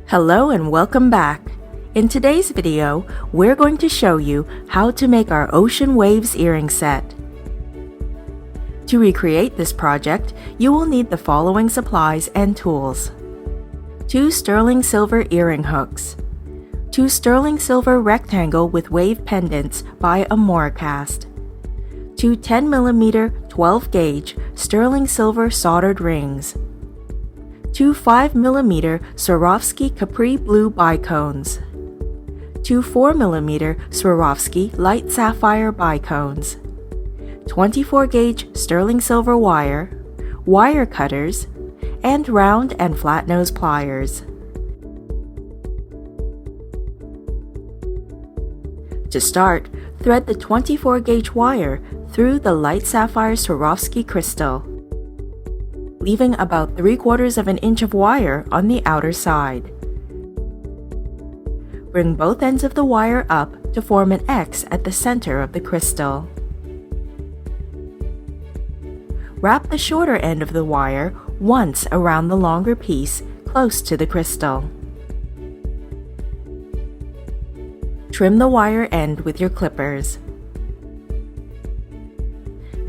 Hello and welcome back. In today's video, we're going to show you how to make our ocean waves earring set. To recreate this project, you will need the following supplies and tools. 2 sterling silver earring hooks, 2 sterling silver rectangle with wave pendants by Amoracast, 2 10mm 12 gauge sterling silver soldered rings, 2 5mm Swarovski Capri Blue bicones, 2 4mm Swarovski Light Sapphire bicones, 24 gauge sterling silver wire, wire cutters, and round and flat nose pliers. To start, thread the 24 gauge wire through the light sapphire Swarovski crystal, leaving about 3/4 of an inch of wire on the outer side. Bring both ends of the wire up to form an X at the center of the crystal. Wrap the shorter end of the wire once around the longer piece close to the crystal. Trim the wire end with your clippers.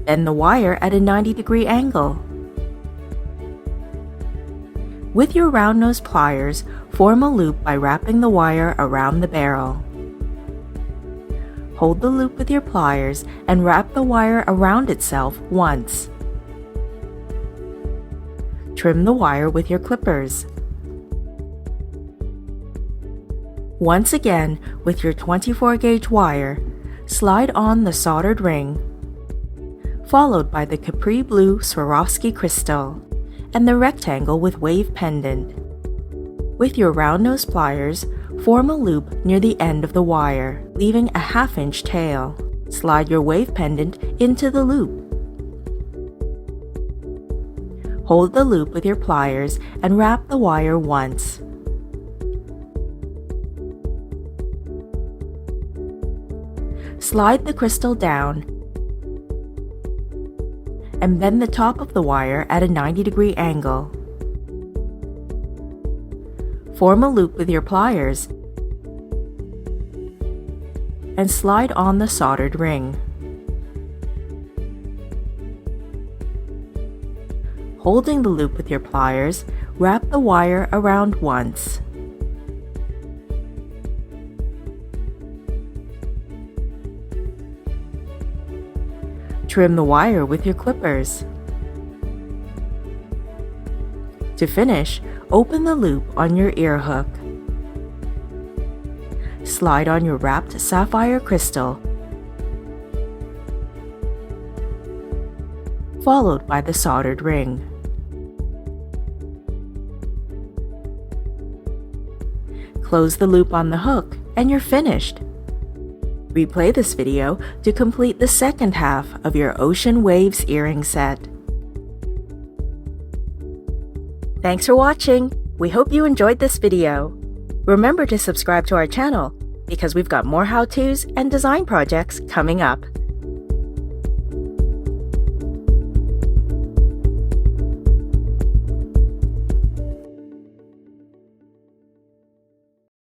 Bend the wire at a 90-degree angle. With your round nose pliers, form a loop by wrapping the wire around the barrel. Hold the loop with your pliers and wrap the wire around itself once. Trim the wire with your clippers. Once again, with your 24 gauge wire, slide on the soldered ring, followed by the Capri Blue Swarovski crystal and the rectangle with wave pendant. With your round nose pliers, form a loop near the end of the wire, leaving a 1/2 inch tail. Slide your wave pendant into the loop. Hold the loop with your pliers and wrap the wire once. Slide the crystal down and bend the top of the wire at a 90-degree angle. Form a loop with your pliers and slide on the soldered ring. Holding the loop with your pliers, wrap the wire around once. Trim the wire with your clippers. To finish, open the loop on your ear hook. Slide on your wrapped sapphire crystal, followed by the soldered ring. Close the loop on the hook and you're finished. Replay this video to complete the second half of your Ocean Waves earring set. Thanks for watching! We hope you enjoyed this video. Remember to subscribe to our channel because we've got more how-tos and design projects coming up.